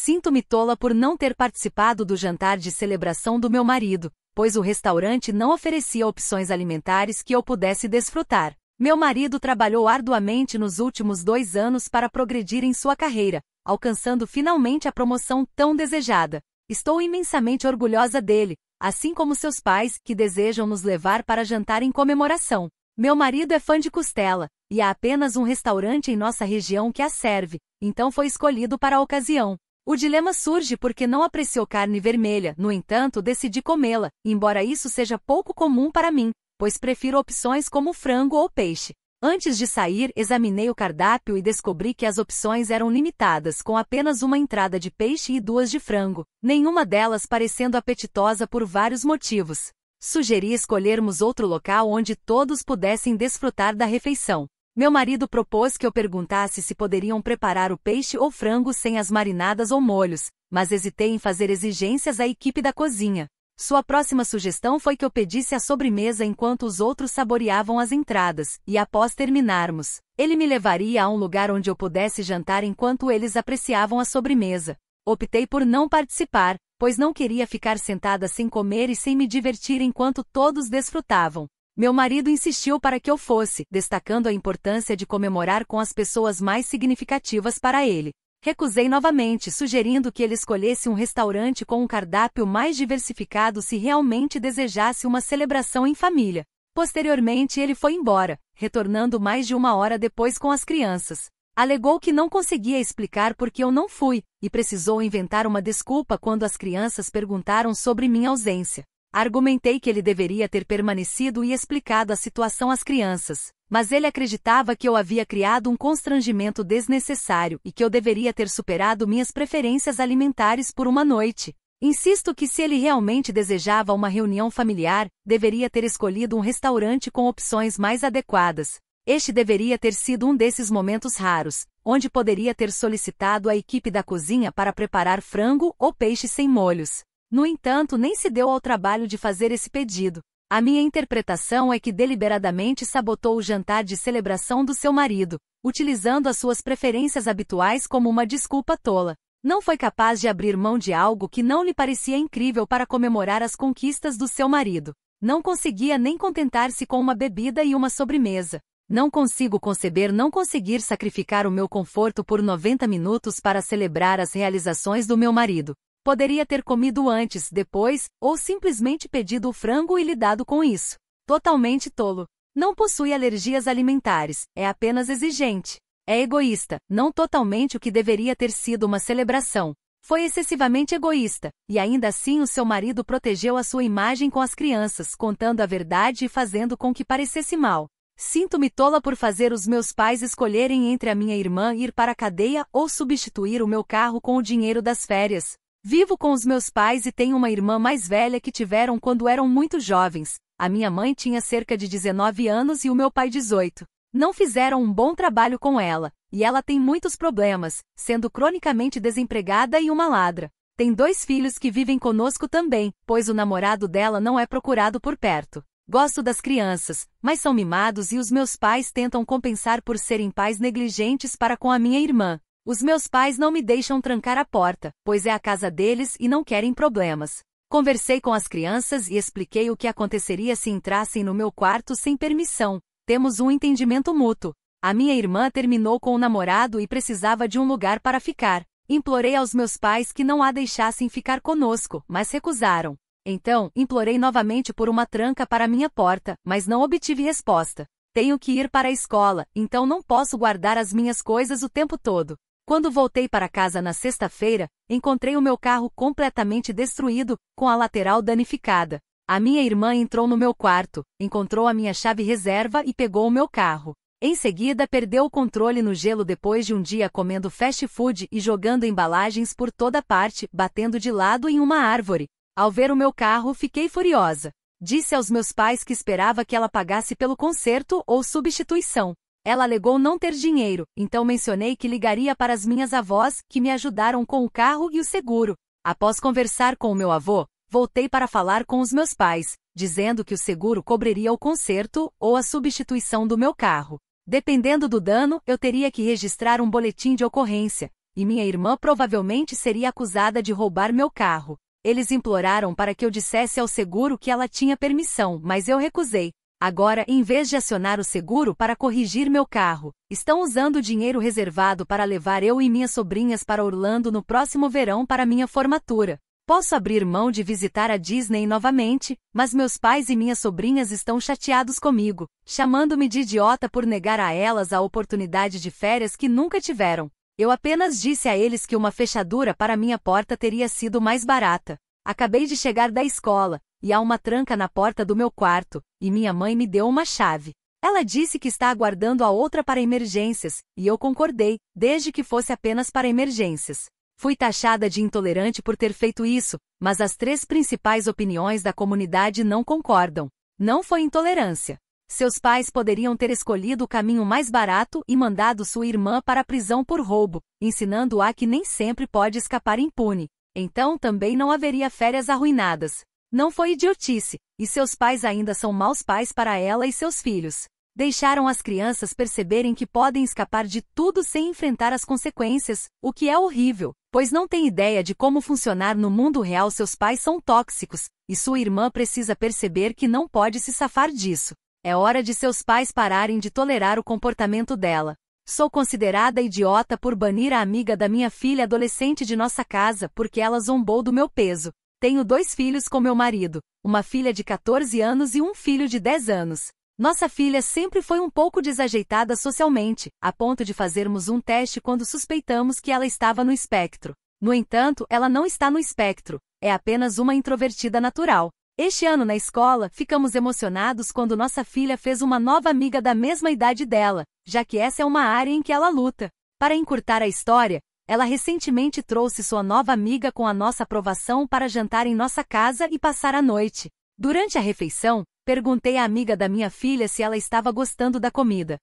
Sinto-me tola por não ter participado do jantar de celebração do meu marido, pois o restaurante não oferecia opções alimentares que eu pudesse desfrutar. Meu marido trabalhou arduamente nos últimos 2 anos para progredir em sua carreira, alcançando finalmente a promoção tão desejada. Estou imensamente orgulhosa dele, assim como seus pais, que desejam nos levar para jantar em comemoração. Meu marido é fã de costela, e há apenas um restaurante em nossa região que a serve, então foi escolhido para a ocasião. O dilema surge porque não apreciou carne vermelha, no entanto decidi comê-la, embora isso seja pouco comum para mim, pois prefiro opções como frango ou peixe. Antes de sair, examinei o cardápio e descobri que as opções eram limitadas, com apenas uma entrada de peixe e 2 de frango, nenhuma delas parecendo apetitosa por vários motivos. Sugeri escolhermos outro local onde todos pudessem desfrutar da refeição. Meu marido propôs que eu perguntasse se poderiam preparar o peixe ou frango sem as marinadas ou molhos, mas hesitei em fazer exigências à equipe da cozinha. Sua próxima sugestão foi que eu pedisse a sobremesa enquanto os outros saboreavam as entradas, e após terminarmos, ele me levaria a um lugar onde eu pudesse jantar enquanto eles apreciavam a sobremesa. Optei por não participar, pois não queria ficar sentada sem comer e sem me divertir enquanto todos desfrutavam. Meu marido insistiu para que eu fosse, destacando a importância de comemorar com as pessoas mais significativas para ele. Recusei novamente, sugerindo que ele escolhesse um restaurante com um cardápio mais diversificado se realmente desejasse uma celebração em família. Posteriormente ele foi embora, retornando mais de 1 hora depois com as crianças. Alegou que não conseguia explicar por que eu não fui, e precisou inventar uma desculpa quando as crianças perguntaram sobre minha ausência. Argumentei que ele deveria ter permanecido e explicado a situação às crianças, mas ele acreditava que eu havia criado um constrangimento desnecessário e que eu deveria ter superado minhas preferências alimentares por uma noite. Insisto que se ele realmente desejava uma reunião familiar, deveria ter escolhido um restaurante com opções mais adequadas. Este deveria ter sido um desses momentos raros, onde poderia ter solicitado a equipe da cozinha para preparar frango ou peixe sem molhos. No entanto, nem se deu ao trabalho de fazer esse pedido. A minha interpretação é que deliberadamente sabotou o jantar de celebração do seu marido, utilizando as suas preferências habituais como uma desculpa tola. Não foi capaz de abrir mão de algo que não lhe parecia incrível para comemorar as conquistas do seu marido. Não conseguia nem contentar-se com uma bebida e uma sobremesa. Não consigo conceber não conseguir sacrificar o meu conforto por 90 minutos para celebrar as realizações do meu marido. Poderia ter comido antes, depois, ou simplesmente pedido o frango e lidado com isso. Totalmente tolo. Não possui alergias alimentares, é apenas exigente. É egoísta, não totalmente o que deveria ter sido uma celebração. Foi excessivamente egoísta, e ainda assim o seu marido protegeu a sua imagem com as crianças, contando a verdade e fazendo com que parecesse mal. Sinto-me tola por fazer os meus pais escolherem entre a minha irmã ir para a cadeia ou substituir o meu carro com o dinheiro das férias. Vivo com os meus pais e tenho uma irmã mais velha que tiveram quando eram muito jovens. A minha mãe tinha cerca de 19 anos e o meu pai 18. Não fizeram um bom trabalho com ela, e ela tem muitos problemas, sendo cronicamente desempregada e uma ladra. Tem 2 filhos que vivem conosco também, pois o namorado dela não é procurado por perto. Gosto das crianças, mas são mimados e os meus pais tentam compensar por serem pais negligentes para com a minha irmã. Os meus pais não me deixam trancar a porta, pois é a casa deles e não querem problemas. Conversei com as crianças e expliquei o que aconteceria se entrassem no meu quarto sem permissão. Temos um entendimento mútuo. A minha irmã terminou com o namorado e precisava de um lugar para ficar. Implorei aos meus pais que não a deixassem ficar conosco, mas recusaram. Então, implorei novamente por uma tranca para minha porta, mas não obtive resposta. Tenho que ir para a escola, então não posso guardar as minhas coisas o tempo todo. Quando voltei para casa na sexta-feira, encontrei o meu carro completamente destruído, com a lateral danificada. A minha irmã entrou no meu quarto, encontrou a minha chave reserva e pegou o meu carro. Em seguida, perdeu o controle no gelo depois de um dia comendo fast food e jogando embalagens por toda parte, batendo de lado em uma árvore. Ao ver o meu carro, fiquei furiosa. Disse aos meus pais que esperava que ela pagasse pelo conserto ou substituição. Ela alegou não ter dinheiro, então mencionei que ligaria para as minhas avós, que me ajudaram com o carro e o seguro. Após conversar com o meu avô, voltei para falar com os meus pais, dizendo que o seguro cobriria o conserto ou a substituição do meu carro. Dependendo do dano, eu teria que registrar um boletim de ocorrência. e minha irmã provavelmente seria acusada de roubar meu carro. Eles imploraram para que eu dissesse ao seguro que ela tinha permissão, mas eu recusei. Agora, em vez de acionar o seguro para corrigir meu carro, estão usando o dinheiro reservado para levar eu e minhas sobrinhas para Orlando no próximo verão para minha formatura. Posso abrir mão de visitar a Disney novamente, mas meus pais e minhas sobrinhas estão chateados comigo, chamando-me de idiota por negar a elas a oportunidade de férias que nunca tiveram. Eu apenas disse a eles que uma fechadura para minha porta teria sido mais barata. Acabei de chegar da escola, e há uma tranca na porta do meu quarto, e minha mãe me deu uma chave. Ela disse que está aguardando a outra para emergências, e eu concordei, desde que fosse apenas para emergências. Fui taxada de intolerante por ter feito isso, mas as 3 principais opiniões da comunidade não concordam. Não foi intolerância. Seus pais poderiam ter escolhido o caminho mais barato e mandado sua irmã para a prisão por roubo, ensinando-a que nem sempre pode escapar impune. Então também não haveria férias arruinadas. Não foi idiotice, e seus pais ainda são maus pais para ela e seus filhos. Deixaram as crianças perceberem que podem escapar de tudo sem enfrentar as consequências, o que é horrível, pois não têm ideia de como funcionar no mundo real. Seus pais são tóxicos, e sua irmã precisa perceber que não pode se safar disso. É hora de seus pais pararem de tolerar o comportamento dela. Sou considerada idiota por banir a amiga da minha filha adolescente de nossa casa porque ela zombou do meu peso. Tenho 2 filhos com meu marido, uma filha de 14 anos e um filho de 10 anos. Nossa filha sempre foi um pouco desajeitada socialmente, a ponto de fazermos um teste quando suspeitamos que ela estava no espectro. No entanto, ela não está no espectro, é apenas uma introvertida natural. Este ano na escola, ficamos emocionados quando nossa filha fez uma nova amiga da mesma idade dela, já que essa é uma área em que ela luta. Para encurtar a história, ela recentemente trouxe sua nova amiga com a nossa aprovação para jantar em nossa casa e passar a noite. Durante a refeição, perguntei à amiga da minha filha se ela estava gostando da comida.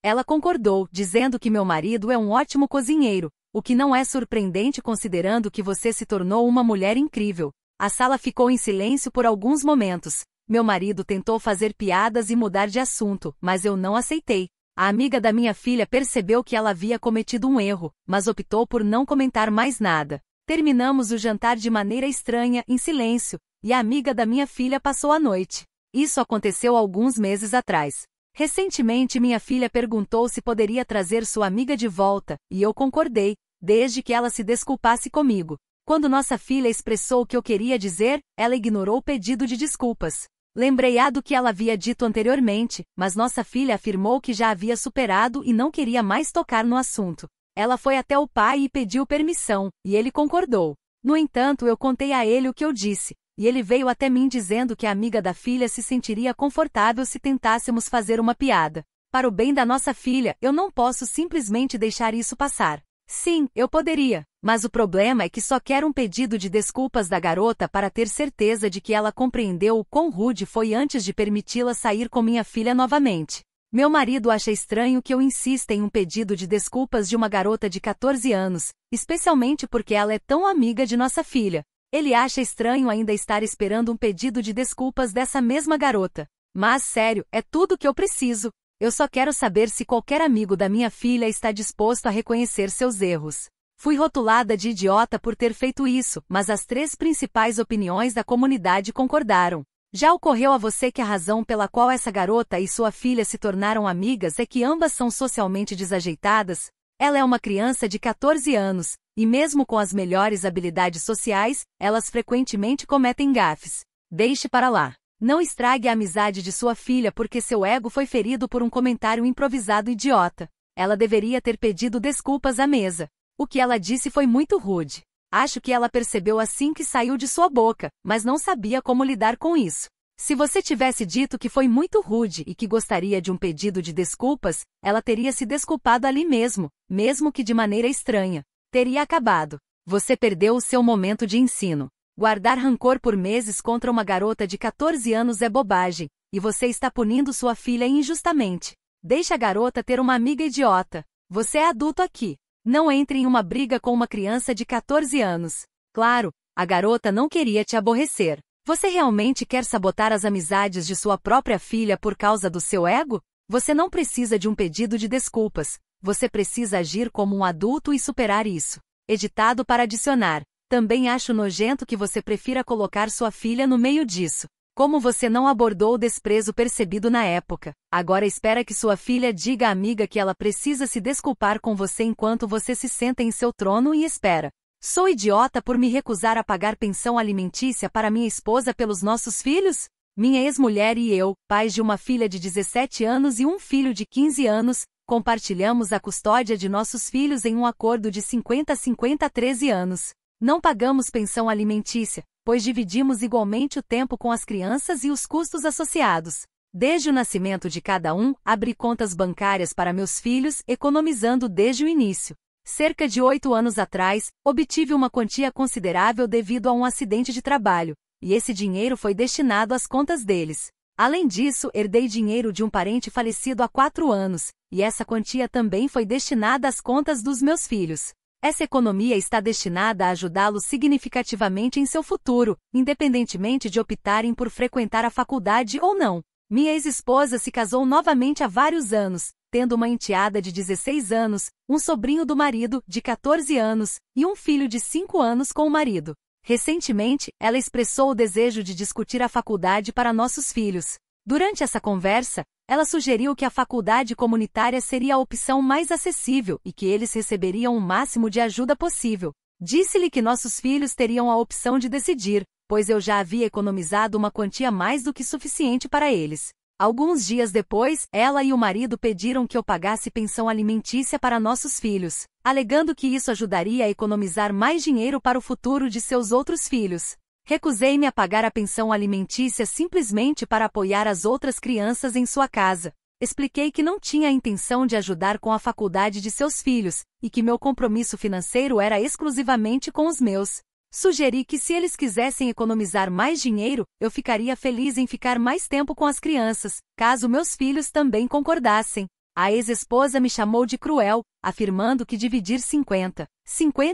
Ela concordou, dizendo que meu marido é um ótimo cozinheiro, o que não é surpreendente considerando que você se tornou uma mulher incrível. A sala ficou em silêncio por alguns momentos. Meu marido tentou fazer piadas e mudar de assunto, mas eu não aceitei. A amiga da minha filha percebeu que ela havia cometido um erro, mas optou por não comentar mais nada. Terminamos o jantar de maneira estranha, em silêncio, e a amiga da minha filha passou a noite. Isso aconteceu alguns meses atrás. Recentemente minha filha perguntou se poderia trazer sua amiga de volta, e eu concordei, desde que ela se desculpasse comigo. Quando nossa filha expressou o que eu queria dizer, ela ignorou o pedido de desculpas. Lembrei-a do que ela havia dito anteriormente, mas nossa filha afirmou que já havia superado e não queria mais tocar no assunto. Ela foi até o pai e pediu permissão, e ele concordou. No entanto, eu contei a ele o que eu disse, e ele veio até mim dizendo que a amiga da filha se sentiria confortável se tentássemos fazer uma piada. Para o bem da nossa filha, eu não posso simplesmente deixar isso passar. Sim, eu poderia, mas o problema é que só quero um pedido de desculpas da garota para ter certeza de que ela compreendeu o quão rude foi antes de permiti-la sair com minha filha novamente. Meu marido acha estranho que eu insista em um pedido de desculpas de uma garota de 14 anos, especialmente porque ela é tão amiga de nossa filha. Ele acha estranho ainda estar esperando um pedido de desculpas dessa mesma garota. Mas sério, é tudo que eu preciso. Eu só quero saber se qualquer amigo da minha filha está disposto a reconhecer seus erros. Fui rotulada de idiota por ter feito isso, mas as 3 principais opiniões da comunidade concordaram. Já ocorreu a você que a razão pela qual essa garota e sua filha se tornaram amigas é que ambas são socialmente desajeitadas? Ela é uma criança de 14 anos, e mesmo com as melhores habilidades sociais, elas frequentemente cometem gafes. Deixe para lá. Não estrague a amizade de sua filha porque seu ego foi ferido por um comentário improvisado idiota. Ela deveria ter pedido desculpas à mesa. O que ela disse foi muito rude. Acho que ela percebeu assim que saiu de sua boca, mas não sabia como lidar com isso. Se você tivesse dito que foi muito rude e que gostaria de um pedido de desculpas, ela teria se desculpado ali mesmo, mesmo que de maneira estranha. Teria acabado. Você perdeu o seu momento de ensino. Guardar rancor por meses contra uma garota de 14 anos é bobagem, e você está punindo sua filha injustamente. Deixe a garota ter uma amiga idiota. Você é adulto aqui. Não entre em uma briga com uma criança de 14 anos. Claro, a garota não queria te aborrecer. Você realmente quer sabotar as amizades de sua própria filha por causa do seu ego? Você não precisa de um pedido de desculpas. Você precisa agir como um adulto e superar isso. Editado para adicionar. Também acho nojento que você prefira colocar sua filha no meio disso. Como você não abordou o desprezo percebido na época, agora espera que sua filha diga à amiga que ela precisa se desculpar com você enquanto você se senta em seu trono e espera. Sou idiota por me recusar a pagar pensão alimentícia para minha esposa pelos nossos filhos? Minha ex-mulher e eu, pais de uma filha de 17 anos e um filho de 15 anos, compartilhamos a custódia de nossos filhos em um acordo de 50-50 a 13 anos. Não pagamos pensão alimentícia, pois dividimos igualmente o tempo com as crianças e os custos associados. Desde o nascimento de cada um, abri contas bancárias para meus filhos, economizando desde o início. Cerca de 8 anos atrás, obtive uma quantia considerável devido a um acidente de trabalho, e esse dinheiro foi destinado às contas deles. Além disso, herdei dinheiro de um parente falecido há 4 anos, e essa quantia também foi destinada às contas dos meus filhos. Essa economia está destinada a ajudá-los significativamente em seu futuro, independentemente de optarem por frequentar a faculdade ou não. Minha ex-esposa se casou novamente há vários anos, tendo uma enteada de 16 anos, um sobrinho do marido, de 14 anos, e um filho de 5 anos com o marido. Recentemente, ela expressou o desejo de discutir a faculdade para nossos filhos. Durante essa conversa, ela sugeriu que a faculdade comunitária seria a opção mais acessível e que eles receberiam o máximo de ajuda possível. Disse-lhe que nossos filhos teriam a opção de decidir, pois eu já havia economizado uma quantia mais do que suficiente para eles. Alguns dias depois, ela e o marido pediram que eu pagasse pensão alimentícia para nossos filhos, alegando que isso ajudaria a economizar mais dinheiro para o futuro de seus outros filhos. Recusei-me a pagar a pensão alimentícia simplesmente para apoiar as outras crianças em sua casa. Expliquei que não tinha a intenção de ajudar com a faculdade de seus filhos, e que meu compromisso financeiro era exclusivamente com os meus. Sugeri que se eles quisessem economizar mais dinheiro, eu ficaria feliz em ficar mais tempo com as crianças, caso meus filhos também concordassem. A ex-esposa me chamou de cruel, afirmando que dividir 50-50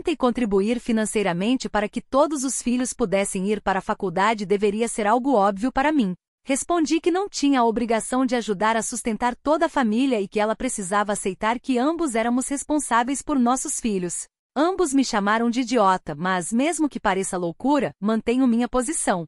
e contribuir financeiramente para que todos os filhos pudessem ir para a faculdade deveria ser algo óbvio para mim. Respondi que não tinha a obrigação de ajudar a sustentar toda a família e que ela precisava aceitar que ambos éramos responsáveis por nossos filhos. Ambos me chamaram de idiota, mas mesmo que pareça loucura, mantenho minha posição.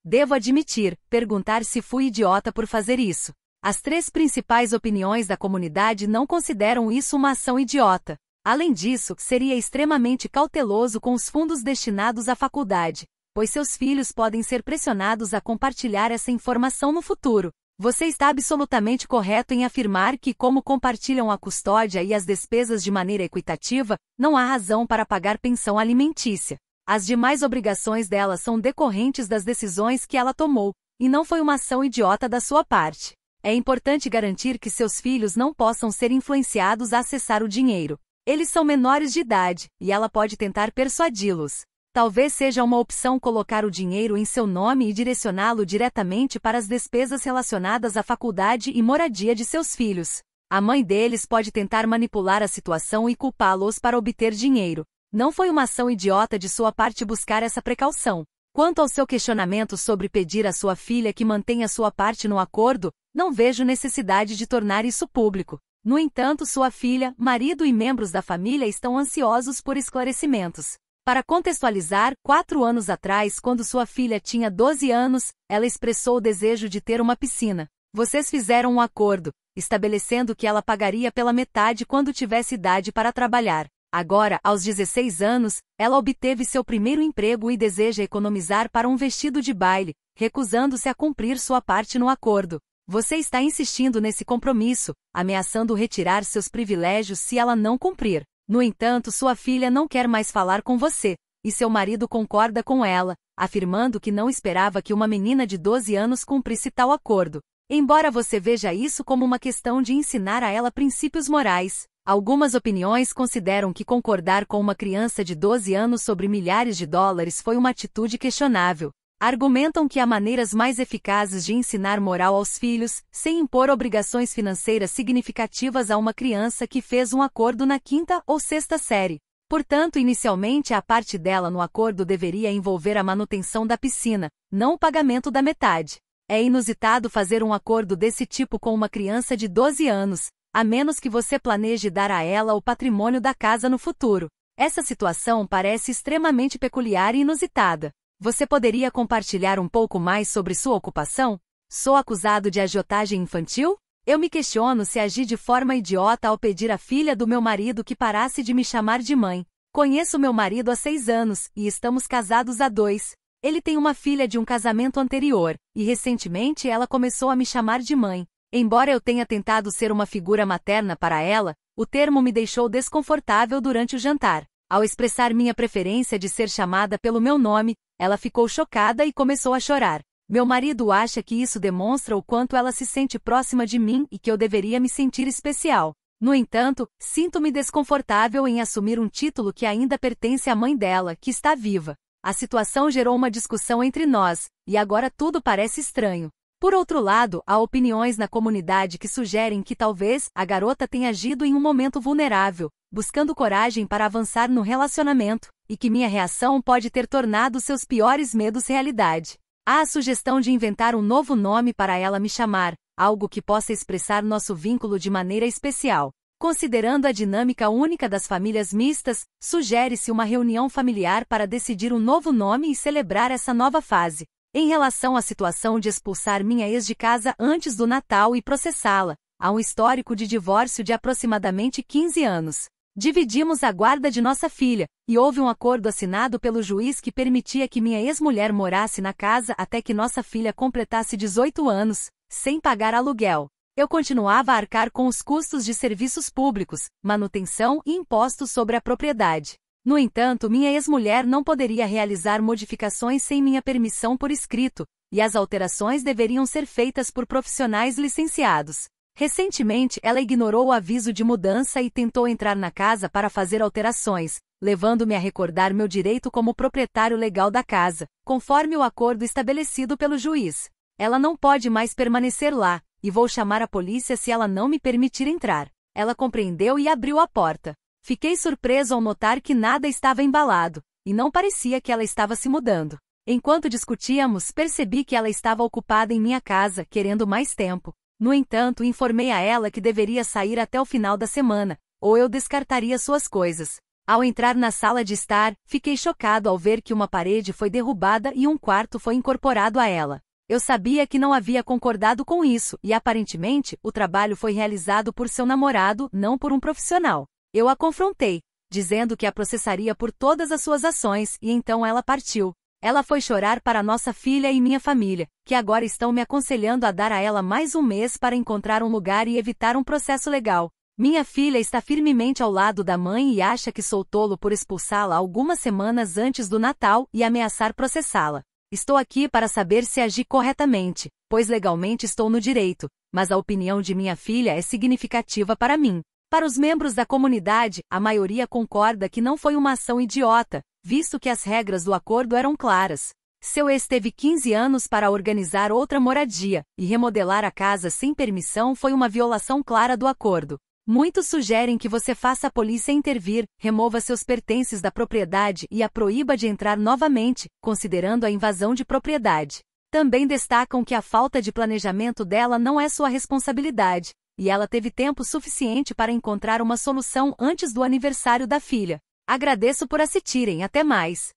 Devo admitir, perguntar se fui idiota por fazer isso. As 3 principais opiniões da comunidade não consideram isso uma ação idiota. Além disso, seria extremamente cauteloso com os fundos destinados à faculdade, pois seus filhos podem ser pressionados a compartilhar essa informação no futuro. Você está absolutamente correto em afirmar que, como compartilham a custódia e as despesas de maneira equitativa, não há razão para pagar pensão alimentícia. As demais obrigações dela são decorrentes das decisões que ela tomou, e não foi uma ação idiota da sua parte. É importante garantir que seus filhos não possam ser influenciados a acessar o dinheiro. Eles são menores de idade, e ela pode tentar persuadi-los. Talvez seja uma opção colocar o dinheiro em seu nome e direcioná-lo diretamente para as despesas relacionadas à faculdade e moradia de seus filhos. A mãe deles pode tentar manipular a situação e culpá-los para obter dinheiro. Não foi uma ação idiota de sua parte buscar essa precaução. Quanto ao seu questionamento sobre pedir à sua filha que mantenha sua parte no acordo, não vejo necessidade de tornar isso público. No entanto, sua filha, marido e membros da família estão ansiosos por esclarecimentos. Para contextualizar, 4 anos atrás, quando sua filha tinha 12 anos, ela expressou o desejo de ter uma piscina. Vocês fizeram um acordo, estabelecendo que ela pagaria pela metade quando tivesse idade para trabalhar. Agora, aos 16 anos, ela obteve seu primeiro emprego e deseja economizar para um vestido de baile, recusando-se a cumprir sua parte no acordo. Você está insistindo nesse compromisso, ameaçando retirar seus privilégios se ela não cumprir. No entanto, sua filha não quer mais falar com você, e seu marido concorda com ela, afirmando que não esperava que uma menina de 12 anos cumprisse tal acordo. Embora você veja isso como uma questão de ensinar a ela princípios morais, algumas opiniões consideram que concordar com uma criança de 12 anos sobre milhares de dólares foi uma atitude questionável. Argumentam que há maneiras mais eficazes de ensinar moral aos filhos, sem impor obrigações financeiras significativas a uma criança que fez um acordo na 5ª ou 6ª série. Portanto, inicialmente a parte dela no acordo deveria envolver a manutenção da piscina, não o pagamento da metade. É inusitado fazer um acordo desse tipo com uma criança de 12 anos, a menos que você planeje dar a ela o patrimônio da casa no futuro. Essa situação parece extremamente peculiar e inusitada. Você poderia compartilhar um pouco mais sobre sua ocupação? Sou acusado de agiotagem infantil? Eu me questiono se agi de forma idiota ao pedir à filha do meu marido que parasse de me chamar de mãe. Conheço meu marido há 6 anos, e estamos casados há 2. Ele tem uma filha de um casamento anterior, e recentemente ela começou a me chamar de mãe. Embora eu tenha tentado ser uma figura materna para ela, o termo me deixou desconfortável durante o jantar. Ao expressar minha preferência de ser chamada pelo meu nome, ela ficou chocada e começou a chorar. Meu marido acha que isso demonstra o quanto ela se sente próxima de mim e que eu deveria me sentir especial. No entanto, sinto-me desconfortável em assumir um título que ainda pertence à mãe dela, que está viva. A situação gerou uma discussão entre nós, e agora tudo parece estranho. Por outro lado, há opiniões na comunidade que sugerem que talvez a garota tenha agido em um momento vulnerável, buscando coragem para avançar no relacionamento, e que minha reação pode ter tornado seus piores medos realidade. Há a sugestão de inventar um novo nome para ela me chamar, algo que possa expressar nosso vínculo de maneira especial. Considerando a dinâmica única das famílias mistas, sugere-se uma reunião familiar para decidir um novo nome e celebrar essa nova fase. Em relação à situação de expulsar minha ex de casa antes do Natal e processá-la, há um histórico de divórcio de aproximadamente 15 anos. Dividimos a guarda de nossa filha, e houve um acordo assinado pelo juiz que permitia que minha ex-mulher morasse na casa até que nossa filha completasse 18 anos, sem pagar aluguel. Eu continuava a arcar com os custos de serviços públicos, manutenção e impostos sobre a propriedade. No entanto, minha ex-mulher não poderia realizar modificações sem minha permissão por escrito, e as alterações deveriam ser feitas por profissionais licenciados. Recentemente, ela ignorou o aviso de mudança e tentou entrar na casa para fazer alterações, levando-me a recordar meu direito como proprietário legal da casa, conforme o acordo estabelecido pelo juiz. Ela não pode mais permanecer lá, e vou chamar a polícia se ela não me permitir entrar. Ela compreendeu e abriu a porta. Fiquei surpreso ao notar que nada estava embalado, e não parecia que ela estava se mudando. Enquanto discutíamos, percebi que ela estava ocupada em minha casa, querendo mais tempo. No entanto, informei a ela que deveria sair até o final da semana, ou eu descartaria suas coisas. Ao entrar na sala de estar, fiquei chocado ao ver que uma parede foi derrubada e um quarto foi incorporado a ela. Eu sabia que não havia concordado com isso, e aparentemente, o trabalho foi realizado por seu namorado, não por um profissional. Eu a confrontei, dizendo que a processaria por todas as suas ações, e então ela partiu. Ela foi chorar para nossa filha e minha família, que agora estão me aconselhando a dar a ela mais um mês para encontrar um lugar e evitar um processo legal. Minha filha está firmemente ao lado da mãe e acha que sou tolo por expulsá-la algumas semanas antes do Natal e ameaçar processá-la. Estou aqui para saber se agi corretamente, pois legalmente estou no direito, mas a opinião de minha filha é significativa para mim. Para os membros da comunidade, a maioria concorda que não foi uma ação idiota, visto que as regras do acordo eram claras. Seu ex teve 15 anos para organizar outra moradia, e remodelar a casa sem permissão foi uma violação clara do acordo. Muitos sugerem que você faça a polícia intervir, remova seus pertences da propriedade e a proíba de entrar novamente, considerando a invasão de propriedade. Também destacam que a falta de planejamento dela não é sua responsabilidade, e ela teve tempo suficiente para encontrar uma solução antes do aniversário da filha. Agradeço por assistirem, até mais.